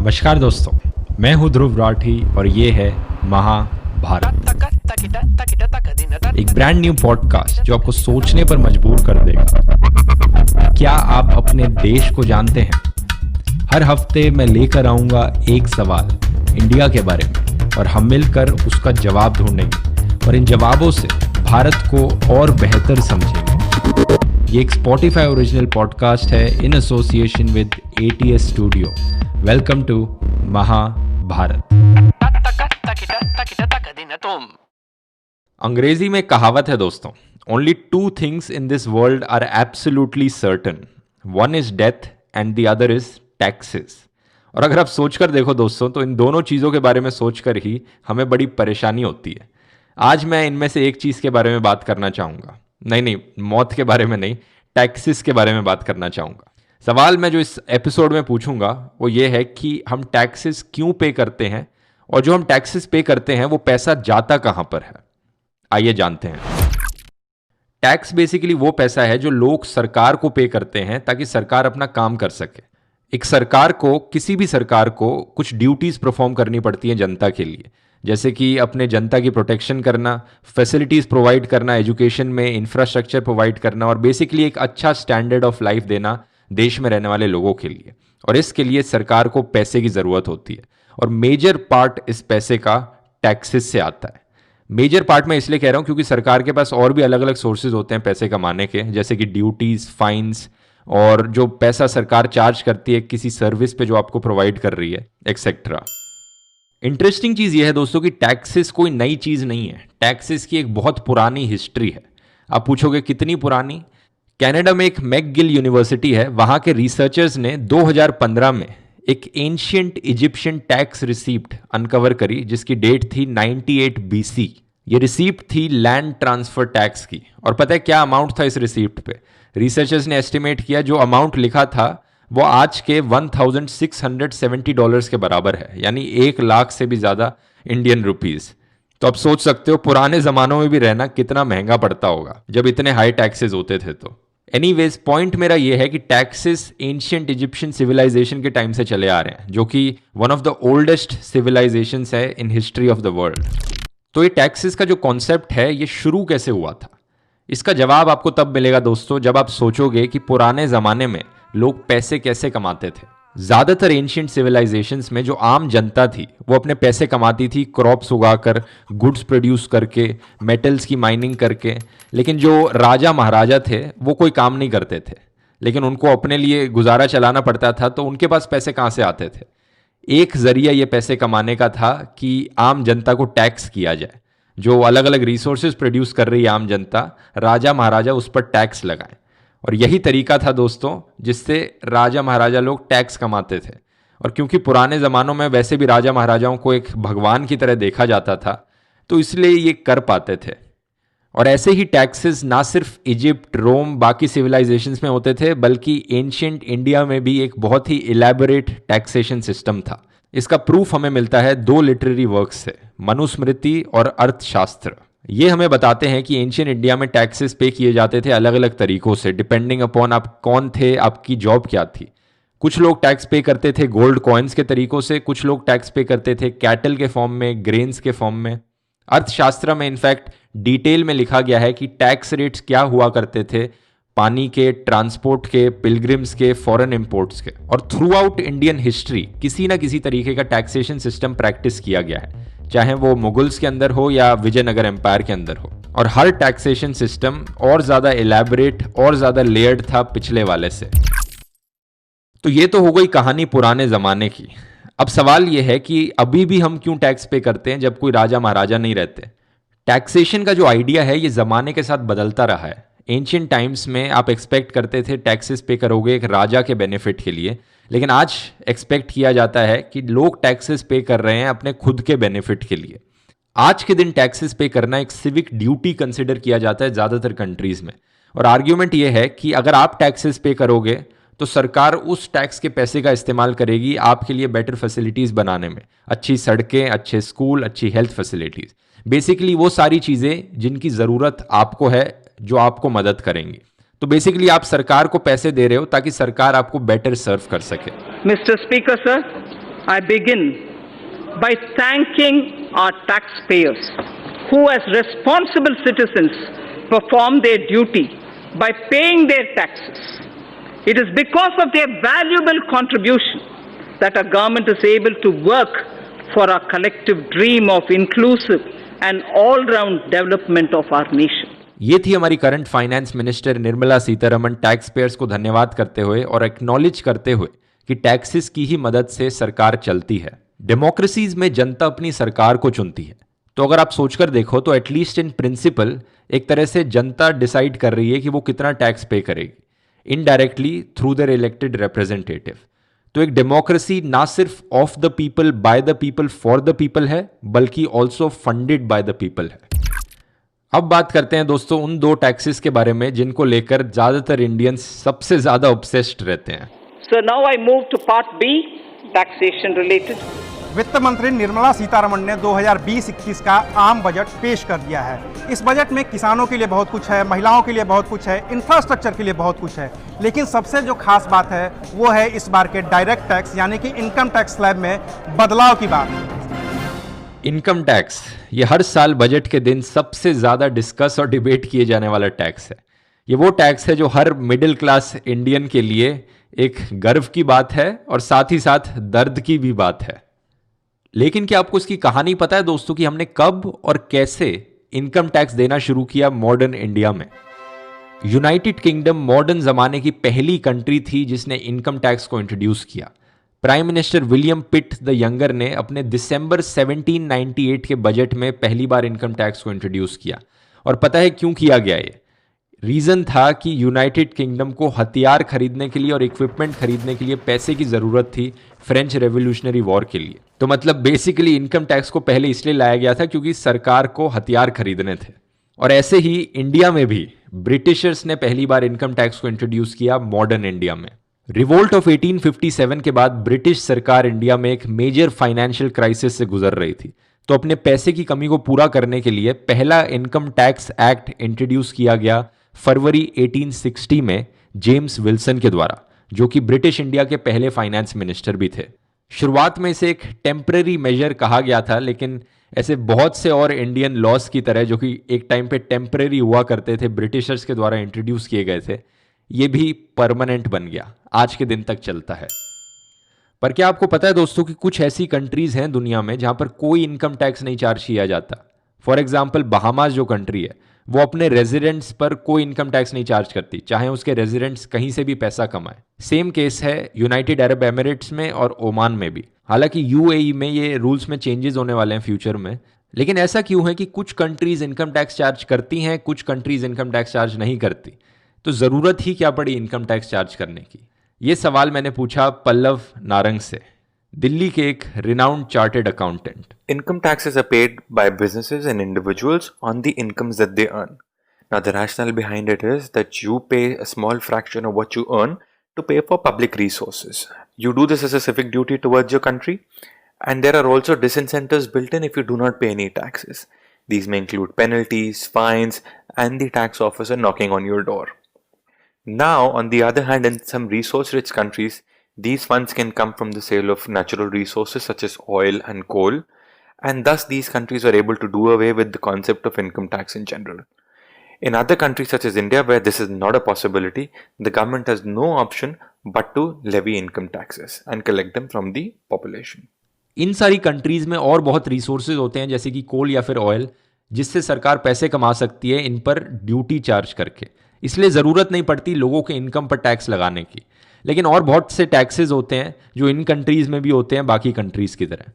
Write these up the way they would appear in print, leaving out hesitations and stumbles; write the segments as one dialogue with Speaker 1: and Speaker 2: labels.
Speaker 1: नमस्कार दोस्तों, मैं हूं ध्रुव राठी और ये है महाभारत, एक ब्रांड न्यू पॉडकास्ट जो आपको सोचने पर मजबूर कर देगा। क्या आप अपने देश को जानते हैं? हर हफ्ते मैं लेकर आऊंगा एक सवाल इंडिया के बारे में और हम मिलकर उसका जवाब ढूंढेंगे और इन जवाबों से भारत को और बेहतर समझेंगे। ये एक Spotify ओरिजिनल पॉडकास्ट है in association with ATS studio. Welcome to Mahabharat. अंग्रेजी में कहावत है दोस्तों, only two things in this world are absolutely certain, one is death and the other is taxes. और अगर आप सोचकर देखो दोस्तों, तो इन दोनों चीज़ों के बारे में सोचकर ही हमें बड़ी परेशानी होती है। आज मैं इनमें से एक चीज़ के बारे में बात करना चाहूँगा। नहीं, मौत के बारे में नहीं, टैक्सेस के बारे में बात करना चाहूँगा। सवाल मैं जो इस एपिसोड में पूछूंगा वो ये है कि हम टैक्सेस क्यों पे करते हैं और जो हम टैक्सेस पे करते हैं वो पैसा जाता कहाँ पर है। आइए जानते हैं। टैक्स बेसिकली वो पैसा है जो लोग सरकार को पे करते हैं ताकि सरकार अपना काम कर सके। एक सरकार को, किसी भी सरकार को कुछ ड्यूटीज परफॉर्म करनी पड़ती हैं जनता के लिए, जैसे कि अपने जनता की प्रोटेक्शन करना, फैसिलिटीज़ प्रोवाइड करना, एजुकेशन में इंफ्रास्ट्रक्चर प्रोवाइड करना और बेसिकली एक अच्छा स्टैंडर्ड ऑफ लाइफ देना देश में रहने वाले लोगों के लिए। और इसके लिए सरकार को पैसे की ज़रूरत होती है और मेजर पार्ट इस पैसे का टैक्सेस से आता है। मेजर पार्ट मैं इसलिए कह रहा हूँ क्योंकि सरकार के पास और भी अलग अलग सोर्सेज होते हैं पैसे कमाने के, जैसे कि ड्यूटीज़, फाइन्स और जो पैसा सरकार चार्ज करती है किसी सर्विस पे जो आपको प्रोवाइड कर रही है, एक्सेट्रा। इंटरेस्टिंग चीज़ यह है दोस्तों कि टैक्सेस कोई नई चीज़ नहीं है। टैक्सेस की एक बहुत पुरानी हिस्ट्री है। आप पूछोगे कितनी पुरानी? कनाडा में एक मैकगिल यूनिवर्सिटी है, वहाँ के रिसर्चर्स ने 2015 में एक ancient Egyptian tax receipt uncover करी जिसकी डेट थी 98 BC। ये रिसीप्ट थी लैंड ट्रांसफर टैक्स की। और पता है क्या अमाउंट था इस रिसीप्ट पे? रिसर्चर्स ने एस्टिमेट किया, जो अमाउंट लिखा था वो आज के $1670 के बराबर है, यानी 1 लाख से भी ज़्यादा इंडियन रुपीज़। तो आप सोच सकते हो पुराने ज़मानों में भी रहना कितना महंगा पड़ता होगा जब इतने हाई टैक्सेस होते थे। तो एनीवेज, पॉइंट मेरा ये है कि टैक्सेस एंशियंट इजिप्शियन सिविलाइजेशन के टाइम से चले आ रहे हैं, जो कि one of the oldest civilizations है in history of the world. तो ये टैक्सेस का जो कॉन्सेप्ट है ये शुरू कैसे हुआ था? इसका जवाब आपको तब मिलेगा दोस्तों जब आप सोचोगे कि पुराने ज़माने में लोग पैसे कैसे कमाते थे। ज़्यादातर एंशियंट सिविलाइजेशंस में जो आम जनता थी वो अपने पैसे कमाती थी क्रॉप्स उगाकर, गुड्स प्रोड्यूस करके, मेटल्स की माइनिंग करके। लेकिन जो राजा महाराजा थे वो कोई काम नहीं करते थे, लेकिन उनको अपने लिए गुजारा चलाना पड़ता था, तो उनके पास पैसे कहाँ से आते थे? एक जरिया ये पैसे कमाने का था कि आम जनता को टैक्स किया जाए। जो अलग अलग रिसोर्सेज प्रोड्यूस कर रही है आम जनता, राजा महाराजा उस पर टैक्स लगाएं। और यही तरीका था दोस्तों जिससे राजा महाराजा लोग टैक्स कमाते थे। और क्योंकि पुराने ज़मानों में वैसे भी राजा महाराजाओं को एक भगवान की तरह देखा जाता था, तो इसलिए ये कर पाते थे। और ऐसे ही टैक्सेस ना सिर्फ इजिप्ट, रोम, बाकी सिविलाइजेशंस में होते थे, बल्कि एंशियंट इंडिया में भी एक बहुत ही इलेबोरेट टैक्सेशन सिस्टम था। इसका प्रूफ हमें मिलता है 2 लिटरेरी वर्क्स से, मनुस्मृति और अर्थशास्त्र। ये हमें बताते हैं कि एंशियंट इंडिया में टैक्सेस पे किए जाते थे अलग अलग तरीकों से, डिपेंडिंग अपॉन आप कौन थे, आपकी जॉब क्या थी। कुछ लोग टैक्स पे करते थे गोल्ड कॉइन्स के तरीकों से, कुछ लोग टैक्स पे करते थे कैटल के फॉर्म में, ग्रेन्स के फॉर्म में। अर्थशास्त्र में इनफैक्ट डिटेल में लिखा गया है कि टैक्स रेट्स क्या हुआ करते थे, पानी के, ट्रांसपोर्ट के, पिलग्रिम्स के, फॉरेन इंपोर्ट्स के। और थ्रू आउट इंडियन हिस्ट्री किसी ना किसी तरीके का टैक्सेशन सिस्टम प्रैक्टिस किया गया है, चाहे वो मुगल्स के अंदर हो या विजयनगर एम्पायर के अंदर हो। और हर टैक्सेशन सिस्टम और ज़्यादा एलैबोरेट और ज़्यादा लेयर्ड था पिछले वाले से। तो ये तो हो गई कहानी पुराने ज़माने की। अब सवाल ये है कि अभी भी हम क्यों टैक्स पे करते हैं जब कोई राजा महाराजा नहीं रहते? टैक्सेशन का जो आइडिया है ये ज़माने के साथ बदलता रहा है। एंशियंट टाइम्स में आप एक्सपेक्ट करते थे टैक्सेस पे करोगे एक राजा के बेनिफिट के लिए, लेकिन आज एक्सपेक्ट किया जाता है कि लोग टैक्सेस पे कर रहे हैं अपने खुद के बेनिफिट के लिए। आज के दिन टैक्सेस पे करना एक सिविक ड्यूटी कंसिडर किया जाता है ज़्यादातर कंट्रीज़ में। और आर्ग्यूमेंट ये है कि अगर आप टैक्सेस पे करोगे तो सरकार उस टैक्स के पैसे का इस्तेमाल करेगी आपके लिए बेटर फैसिलिटीज़ बनाने में, अच्छी सड़कें, अच्छे स्कूल, अच्छी हेल्थ फैसिलिटीज़, बेसिकली वो सारी चीज़ें जिनकी ज़रूरत आपको है, जो आपको मदद करेंगी। तो बेसिकली आप सरकार को पैसे दे रहे हो ताकि सरकार आपको बेटर सर्व कर सके।
Speaker 2: Mister speaker sir, I begin by thanking our taxpayers who, as responsible citizens, perform their duty by paying their taxes. It is because of their valuable contribution that our government is able to work for our collective dream of inclusive and all-round development of our nation.
Speaker 1: ये थी हमारी current finance minister Nirmala Sitharaman tax payers को धन्यवाद करते हुए और acknowledge करते हुए कि टैक्सेस की ही मदद से सरकार चलती है। डेमोक्रेसीज में जनता अपनी सरकार को चुनती है, तो अगर आप सोचकर देखो तो एटलीस्ट इन प्रिंसिपल एक तरह से जनता डिसाइड कर रही है कि वो कितना टैक्स पे करेगी, indirectly through their elected representative. तो एक डेमोक्रेसी ना सिर्फ of the people by the people for the people है, बल्कि also funded by the people है। अब बात करते हैं दोस्तों उन दो टैक्सेस के बारे में जिनको लेकर ज्यादातर इंडियंस सबसे ज्यादा ऑब्सेस्ड रहते हैं।
Speaker 2: So now I move to part B, taxation related.
Speaker 3: वित्त मंत्री निर्मला सीतारमण ने 2020-21 का आम बजट पेश कर दिया है। इस बजट में किसानों के लिए बहुत कुछ है, महिलाओं के लिए बहुत कुछ है, इंफ्रास्ट्रक्चर के लिए बहुत कुछ है, लेकिन सबसे जो खास बात है वो है इस बार के डायरेक्ट टैक्स यानी कि इनकम टैक्स स्लैब में बदलाव की बात।
Speaker 1: इनकम टैक्स ये हर साल बजट के दिन सबसे ज्यादा डिस्कस और डिबेट किए जाने वाला टैक्स है। ये वो टैक्स है जो हर मिडिल क्लास इंडियन के लिए एक गर्व की बात है और साथ ही साथ दर्द की भी बात है। लेकिन क्या आपको इसकी कहानी पता है दोस्तों कि हमने कब और कैसे इनकम टैक्स देना शुरू किया मॉडर्न इंडिया में? यूनाइटेड किंगडम मॉडर्न जमाने की पहली कंट्री थी जिसने इनकम टैक्स को इंट्रोड्यूस किया। Prime minister William Pitt the Younger ने अपने दिसंबर 1798 के बजट में पहली बार इनकम टैक्स को इंट्रोड्यूस किया। और पता है क्यों किया गया ये? रीजन था कि यूनाइटेड किंगडम को हथियार खरीदने के लिए और इक्विपमेंट खरीदने के लिए पैसे की जरूरत थी फ्रेंच रेवोल्यूशनरी वॉर के लिए। तो मतलब बेसिकली इनकम टैक्स को पहले इसलिए लाया गया था क्योंकि सरकार को हथियार खरीदने थे। और ऐसे ही इंडिया में भी ब्रिटिशर्स ने पहली बार इनकम टैक्स को इंट्रोड्यूस किया मॉडर्न इंडिया में। रिवोल्ट ऑफ 1857 के बाद ब्रिटिश सरकार इंडिया में एक मेजर फाइनेंशियल क्राइसिस से गुजर रही थी, तो अपने पैसे की कमी को पूरा करने के लिए पहला इनकम टैक्स एक्ट इंट्रोड्यूस किया गया फरवरी 1860 में जेम्स विल्सन के द्वारा, जो कि ब्रिटिश इंडिया के पहले फाइनेंस मिनिस्टर भी थे। शुरुआत में इसे एक टेम्पररी मेजर कहा गया था, लेकिन ऐसे बहुत से और इंडियन लॉस की तरह जो कि एक टाइम पे टेम्पररी हुआ करते थे, ब्रिटिशर्स के द्वारा इंट्रोड्यूस किए गए थे, ये भी परमानेंट बन गया, आज के दिन तक चलता है। पर क्या आपको पता है दोस्तों कि कुछ ऐसी कंट्रीज हैं दुनिया में जहां पर कोई इनकम टैक्स नहीं चार्ज किया जाता? फॉर एग्जाम्पल बहामास जो कंट्री है वो अपने रेजिडेंट्स पर कोई इनकम टैक्स नहीं चार्ज करती, चाहे उसके रेजिडेंट्स कहीं से भी पैसा कमाए। सेम केस है यूनाइटेड अरब एमिरेट्स में और ओमान में भी। हालांकि यूएई में ये रूल्स में चेंजेस होने वाले हैं फ्यूचर में, लेकिन ऐसा क्यों है कि कुछ कंट्रीज इनकम टैक्स चार्ज करती हैं, कुछ कंट्रीज इनकम टैक्स चार्ज नहीं करती? तो जरूरत ही क्या पड़ी इनकम टैक्स चार्ज करने की? ये सवाल मैंने पूछा पल्लव नारंग से, दिल्ली के एक renowned chartered accountant.
Speaker 4: Income taxes are paid by businesses and individuals on the incomes that they earn. Now, the rationale behind it is that you pay a small fraction of what you earn to pay for public resources. You do this as a civic duty towards your country, and there are also disincentives built in if you do not pay any taxes. These may include penalties, fines, and the tax officer knocking on your door. Now, on the other hand, in some resource-rich countries, these funds can come from the sale of natural resources such as oil and coal, and thus these countries are able to do away with the concept of income tax in general. In other countries such as India, where this is not a possibility, the government has no option but to levy income taxes and collect them from the population.
Speaker 1: इन सारी countries में और बहुत resources होते हैं जैसे कि कोल या फिर ऑयल, जिससे सरकार पैसे कमा सकती है इन पर ड्यूटी चार्ज करके, इसलिए ज़रूरत नहीं पड़ती लोगों के इनकम पर टैक्स लगाने की। लेकिन और बहुत से टैक्सेस होते हैं जो इन कंट्रीज़ में भी होते हैं बाकी कंट्रीज़ की तरह।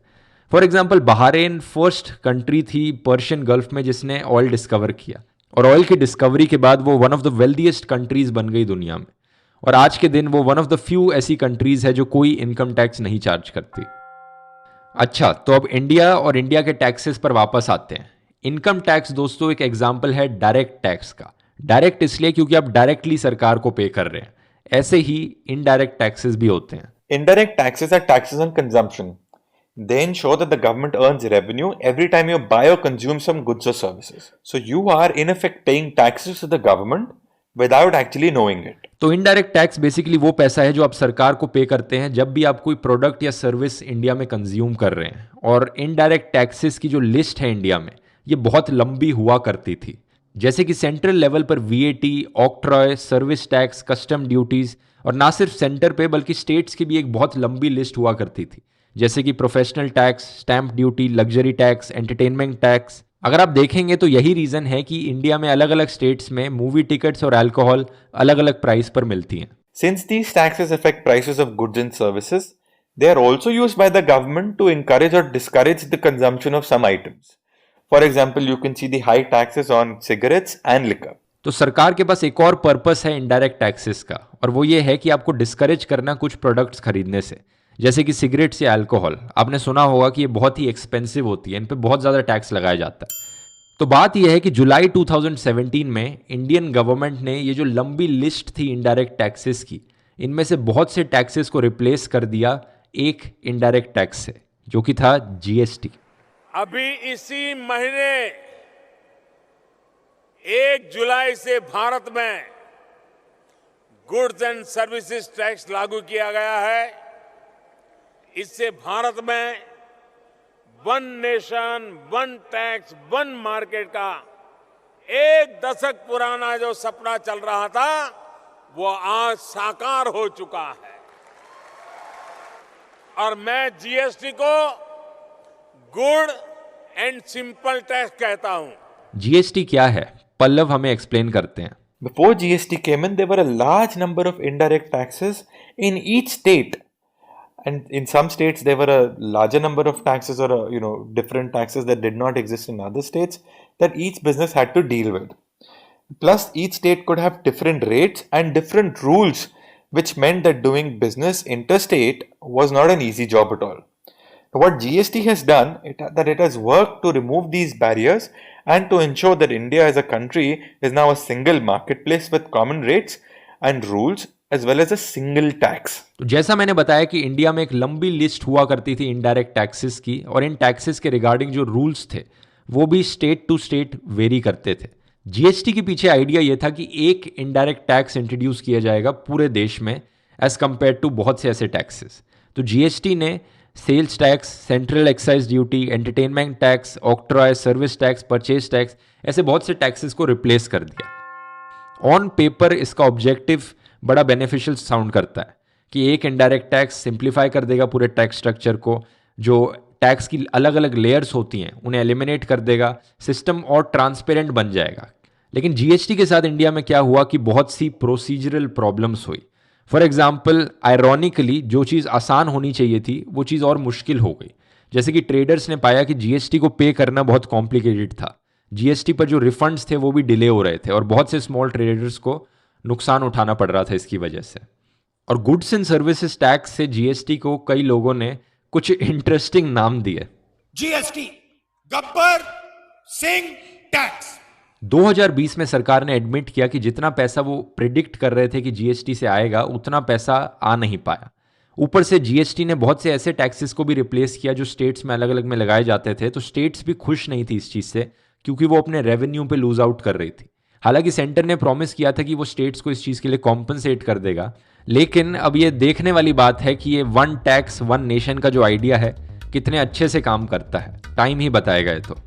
Speaker 1: For example Bahrain first country थी पर्शियन गल्फ में जिसने ऑयल डिस्कवर किया, और ऑयल की डिस्कवरी के बाद वो one of the wealthiest countries बन गई दुनिया में, और आज के दिन वो वन ऑफ द फ्यू ऐसी कंट्रीज है जो कोई इनकम टैक्स नहीं चार्ज करती। अच्छा, तो अब इंडिया और इंडिया के टैक्सेस पर वापस आते हैं। इनकम टैक्स दोस्तों एक एग्जाम्पल है डायरेक्ट टैक्स का। डायरेक्ट इसलिए क्योंकि आप डायरेक्टली सरकार को पे कर रहे हैं। ऐसे ही इनडायरेक्ट टैक्सेस भी होते हैं।
Speaker 4: Indirect taxes are taxes on consumption. They ensure that the government earns revenue every time you buy or consume some goods or services. So you are in effect paying taxes to the government without actually knowing it.
Speaker 1: तो indirect tax basically वो पैसा है जो आप सरकार को पे करते हैं जब भी आप कोई प्रोडक्ट या सर्विस इंडिया में कंज्यूम कर रहे हैं। और इनडायरेक्ट टैक्सेस की जो लिस्ट है इंडिया में, ये बहुत लंबी हुआ करती थी। जैसे कि सेंट्रल लेवल पर VAT, octroi, service tax, custom duties, और ना सिर्फ सेंटर पे बल्कि स्टेट्स की भी एक बहुत लंबी लिस्ट हुआ करती थी, जैसे कि professional tax, stamp duty, luxury tax, entertainment tax. अगर आप देखेंगे तो यही रीजन है कि इंडिया में अलग अलग स्टेट्स में मूवी टिकट्स और अल्कोहल अलग अलग प्राइस पर मिलती हैं।
Speaker 4: Since these taxes affect prices of goods and services, they are also used by the government to encourage or discourage the consumption of some items. For example, you can see the high taxes on cigarettes and liquor.
Speaker 1: तो सरकार के पास एक और purpose है indirect taxes का, और वो ये है कि आपको डिस्करेज करना कुछ प्रोडक्ट्स खरीदने से, जैसे कि सिगरेट्स या अल्कोहल। आपने सुना होगा कि ये बहुत ही एक्सपेंसिव होती है, इन पे बहुत ज़्यादा टैक्स लगाया जाता है। तो बात यह है कि जुलाई 2017 में इंडियन गवर्नमेंट ने ये जो लंबी लिस्ट थी इनडायरेक्ट टैक्सेस की, इनमें से बहुत से टैक्सेस को रिप्लेस कर दिया एक इनडायरेक्ट टैक्स से, जो कि था जीएसटी।
Speaker 5: अभी इसी महीने 1 जुलाई से भारत में गुड्स एंड सर्विसेज टैक्स लागू किया गया है। इससे भारत में one nation, one tax, one market का 1 दशक पुराना जो सपना चल रहा था, वो आज साकार हो चुका है। और मैं जीएसटी को गुड एंड सिंपल टैक्स कहता हूं।
Speaker 1: जीएसटी क्या है, पल्लव हमें एक्सप्लेन करते हैं।
Speaker 4: Before GST came in, there were a large number of indirect taxes in each state. And in some states, there were a larger number of taxes or, different taxes that did not exist in other states that each business had to deal with. Plus, each state could have different rates and different rules, which meant that doing business interstate was not an easy job at all. What GST has done, it has worked to remove these barriers and to ensure that India as a country is now a single marketplace with common rates and rules as well as a single tax.
Speaker 1: तो जैसा मैंने बताया कि India में एक लंबी list हुआ करती थी इनडायरेक्ट टैक्सेस की, और इन टैक्सेस के रिगार्डिंग जो रूल्स थे वो भी स्टेट टू स्टेट वेरी करते थे। जीएसटी के पीछे आइडिया ये था कि एक इनडायरेक्ट टैक्स इंट्रोड्यूस किया जाएगा पूरे देश में एज कंपेयर टू बहुत से ऐसे टैक्सेस। तो जीएसटी ने sales tax, central excise duty, entertainment tax, octroi, service tax, purchase tax, ऐसे बहुत से टैक्सेस को रिप्लेस कर दिया। ऑन पेपर इसका ऑब्जेक्टिव बड़ा बेनिफिशियल साउंड करता है कि एक इनडायरेक्ट टैक्स सिंप्लीफाई कर देगा पूरे टैक्स स्ट्रक्चर को, जो टैक्स की अलग अलग लेयर्स होती हैं उन्हें एलिमिनेट कर देगा, सिस्टम और ट्रांसपेरेंट बन जाएगा। लेकिन जीएसटी के साथ इंडिया में क्या हुआ कि बहुत सी प्रोसीजरल प्रॉब्लम्स हुई। फॉर एग्जाम्पल, आयरॉनिकली जो चीज़ आसान होनी चाहिए थी वो चीज़ और मुश्किल हो गई। जैसे कि ट्रेडर्स ने पाया कि जीएसटी को पे करना बहुत कॉम्प्लिकेटेड था, जीएसटी पर जो रिफंड्स थे वो भी डिले हो रहे थे, और बहुत से स्मॉल ट्रेडर्स को नुकसान उठाना पड़ रहा था इसकी वजह से। और गुड्स एंड सर्विसेज टैक्स से जीएसटी को कई लोगों ने कुछ इंटरेस्टिंग नाम दिए।
Speaker 6: GST, Gabbar Singh tax.
Speaker 1: 2020 में सरकार ने एडमिट किया कि जितना पैसा वो प्रिडिक्ट कर रहे थे कि जीएसटी से आएगा, उतना पैसा आ नहीं पाया। ऊपर से जीएसटी ने बहुत से ऐसे टैक्सेस को भी रिप्लेस किया जो स्टेट्स में अलग अलग में लगाए जाते थे। तो स्टेट्स भी खुश नहीं थी इस चीज़ से, क्योंकि वो अपने रेवेन्यू पे लूज आउट कर रही थी। हालांकि सेंटर ने प्रॉमिस किया था कि वो स्टेट्स को इस चीज़ के लिए कॉम्पनसेट कर देगा, लेकिन अब ये देखने वाली बात है कि ये वन टैक्स वन नेशन का जो आइडिया है कितने अच्छे से काम करता है। टाइम ही बताएगा ये तो।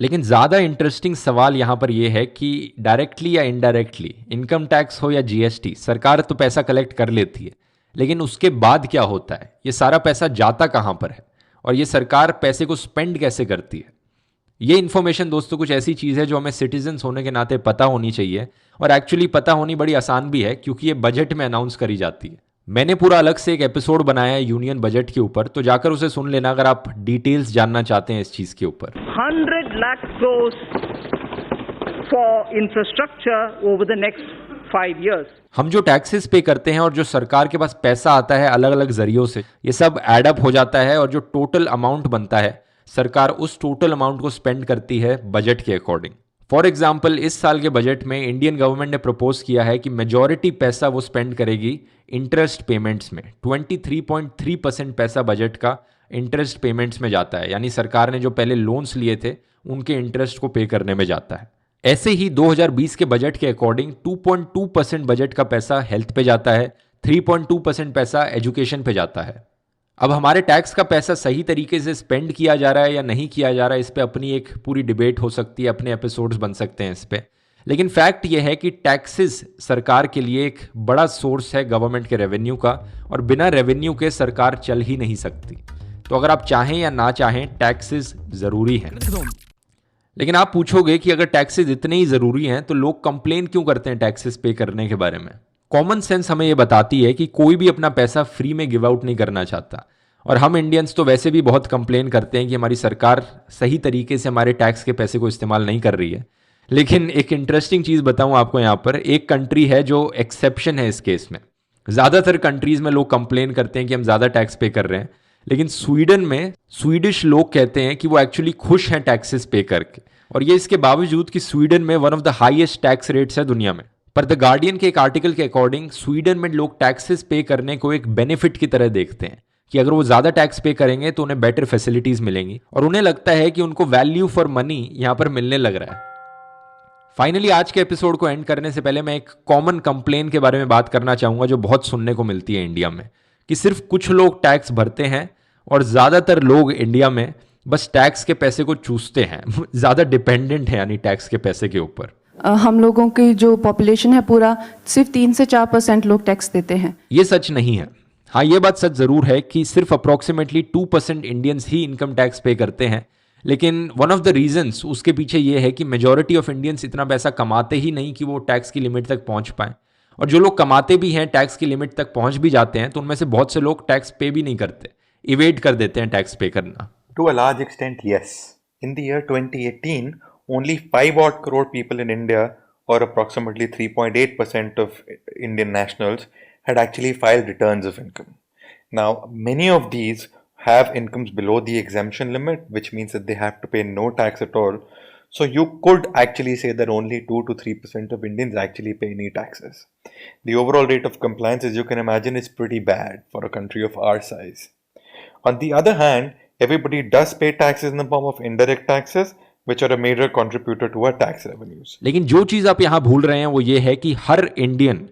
Speaker 1: लेकिन ज़्यादा इंटरेस्टिंग सवाल यहाँ पर यह है कि डायरेक्टली या इनडायरेक्टली, इनकम टैक्स हो या जीएसटी, सरकार तो पैसा कलेक्ट कर लेती है, लेकिन उसके बाद क्या होता है, ये सारा पैसा जाता कहाँ पर है, और ये सरकार पैसे को स्पेंड कैसे करती है। ये इन्फॉर्मेशन दोस्तों कुछ ऐसी चीज़ है जो हमें सिटीजन्स होने के नाते पता होनी चाहिए, और एक्चुअली पता होनी बड़ी आसान भी है, क्योंकि ये बजट में अनाउंस करी जाती है। मैंने पूरा अलग से एक एपिसोड बनाया है यूनियन बजट के ऊपर, तो जाकर उसे सुन लेना अगर आप डिटेल्स जानना चाहते हैं इस चीज़ के ऊपर।
Speaker 2: 100 lakh crores for infrastructure over the next 5 years.
Speaker 1: हम जो टैक्सेस पे करते हैं और जो सरकार के पास पैसा आता है अलग अलग जरियों से, ये सब एड अप हो जाता है, और जो टोटल अमाउंट बनता है सरकार उस टोटल अमाउंट को स्पेंड करती है बजट के अकॉर्डिंग। फॉर एग्जाम्पल, इस साल के बजट में इंडियन गवर्नमेंट ने प्रपोज किया है कि मेजॉरिटी पैसा वो स्पेंड करेगी इंटरेस्ट पेमेंट्स में। 23.3% पैसा बजट का इंटरेस्ट पेमेंट्स में जाता है, यानी सरकार ने जो पहले लोन्स लिए थे उनके इंटरेस्ट को पे करने में जाता है। ऐसे ही 2020 के बजट के अकॉर्डिंग 2.2% बजट का पैसा हेल्थ पे जाता है, 3.2% पैसा एजुकेशन पे जाता है। अब हमारे टैक्स का पैसा सही तरीके से स्पेंड किया जा रहा है या नहीं किया जा रहा है, इस पे अपनी एक पूरी डिबेट हो सकती है, अपने एपिसोड्स बन सकते हैं इस पे। लेकिन फैक्ट ये है कि टैक्सेस सरकार के लिए एक बड़ा सोर्स है गवर्नमेंट के रेवेन्यू का, और बिना रेवेन्यू के सरकार चल ही नहीं सकती। तो अगर आप चाहें या ना चाहें, टैक्सेस ज़रूरी हैं। लेकिन आप पूछोगे कि अगर टैक्सेस इतने ही ज़रूरी हैं तो लोग कंप्लेन क्यों करते हैं टैक्सेस पे करने के बारे में। कॉमन सेंस हमें ये बताती है कि कोई भी अपना पैसा फ्री में गिव आउट नहीं करना चाहता, और हम इंडियंस तो वैसे भी बहुत कंप्लेन करते हैं कि हमारी सरकार सही तरीके से हमारे टैक्स के पैसे को इस्तेमाल नहीं कर रही है। लेकिन एक इंटरेस्टिंग चीज़ बताऊं आपको, यहाँ पर एक कंट्री है जो एक्सेप्शन है इस केस में। ज़्यादातर कंट्रीज़ में लोग कंप्लेन करते हैं कि हम ज़्यादा टैक्स पे कर रहे हैं, लेकिन स्वीडन में स्वीडिश लोग कहते हैं कि वो एक्चुअली खुश हैं टैक्सेस पे करके, और ये इसके बावजूद कि स्वीडन में one of the highest tax rates है दुनिया में। पर द गार्डियन के एक आर्टिकल के अकॉर्डिंग स्वीडन में लोग टैक्सेस पे करने को एक बेनिफिट की तरह देखते हैं कि अगर वो ज़्यादा टैक्स पे करेंगे तो उन्हें बेटर फैसिलिटीज़ मिलेंगी, और उन्हें लगता है कि उनको वैल्यू फॉर मनी यहाँ पर मिलने लग रहा है। फाइनली आज के एपिसोड को एंड करने से पहले मैं एक कॉमन कंप्लेन के बारे में बात करना चाहूँगा जो बहुत सुनने को मिलती है इंडिया में, कि सिर्फ कुछ लोग टैक्स भरते हैं और ज़्यादातर लोग इंडिया में बस टैक्स के पैसे को चूसते हैं, ज़्यादा डिपेंडेंट है यानी टैक्स के पैसे के ऊपर।
Speaker 7: हम लोगों की जो पॉपुलेशन है पूरा सिर्फ 3 से 4% लोग टैक्स देते हैं।
Speaker 1: ये सच नहीं है। हाँ, ये बात सच ज़रूर है कि सिर्फ अप्रॉक्सीमेटली 2% इंडियंस ही इनकम टैक्स पे करते हैं, लेकिन वन ऑफ द रीजंस उसके पीछे ये है कि मेजॉरिटी ऑफ इंडियंस इतना पैसा कमाते ही नहीं कि वो टैक्स की लिमिट तक पहुंच पाएं, और जो लोग कमाते भी हैं टैक्स की लिमिट तक पहुंच भी जाते हैं तो उनमें से बहुत से लोग टैक्स पे भी नहीं करते, इवेड कर देते हैं टैक्स पे करना।
Speaker 4: To a large extent, yes. In the year 2018, only 5 odd crore people in India, or approximately 3.8% of Indian nationals, had actually filed returns of income. Now, many of these have incomes below the exemption limit, which means that they have to pay no tax at all. So you could actually say that only 2 to 3% of Indians actually pay any taxes. The overall rate of compliance, as you can imagine, is pretty bad for a country of our size. On the other hand, everybody does pay taxes in the form of indirect taxes, which are a major contributor to our tax revenues.
Speaker 1: लेकिन जो चीज़ आप यहाँ भूल रहे हैं वो ये है कि हर इंडियन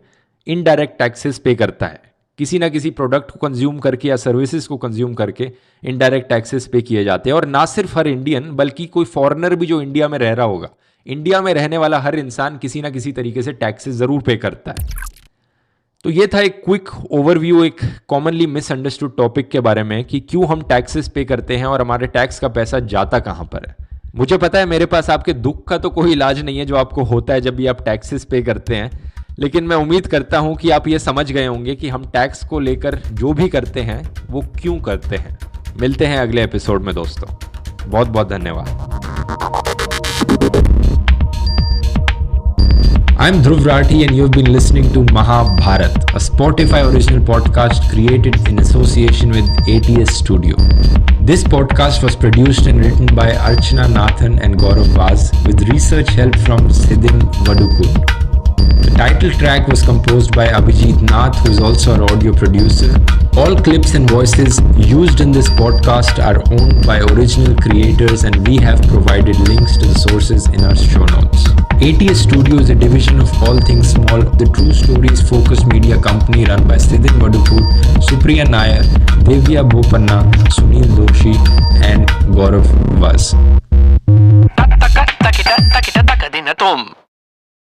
Speaker 1: इनडायरेक्ट टैक्सेस पे करता है, किसी ना किसी प्रोडक्ट को कंज्यूम करके या सर्विसेज को कंज्यूम करके इनडायरेक्ट टैक्सेस पे किए जाते हैं। और ना सिर्फ हर इंडियन, बल्कि कोई फॉरेनर भी जो इंडिया में रह रहा होगा, इंडिया में रहने वाला हर इंसान किसी ना किसी तरीके से टैक्सेस ज़रूर पे करता है। तो ये था एक क्विक ओवरव्यू एक कॉमनली मिसअंडरस्टूड टॉपिक के बारे में कि क्यों हम टैक्सेस पे करते हैं और हमारे टैक्स का पैसा जाता कहाँ पर है। मुझे पता है मेरे पास आपके दुख का तो कोई इलाज नहीं है जो आपको होता है जब भी आप टैक्सेस पे करते हैं, लेकिन मैं उम्मीद करता हूँ कि आप ये समझ गए होंगे कि हम टैक्स को लेकर जो भी करते हैं वो क्यों करते हैं। मिलते हैं अगले एपिसोड में दोस्तों, बहुत बहुत धन्यवाद। I'm Dhruv Rathi and you've been listening to Mahabharat, a Spotify original podcast created in association with ATS Studio. This podcast was produced and written by Archana Nathan and Gaurav Vaz with research help from Siddhin Vadukul. The title track was composed by Abhijit Nath, who is also our audio producer. All clips and voices used in this podcast are owned by original creators and we have provided links to the sources in our show notes. ATS Studio is a division of All Things Small, the True Stories focused media company run by Siddhin Vadukul, Supriya Nair, Devya Bopanna, Sunil Doshi and Gaurav Vaz.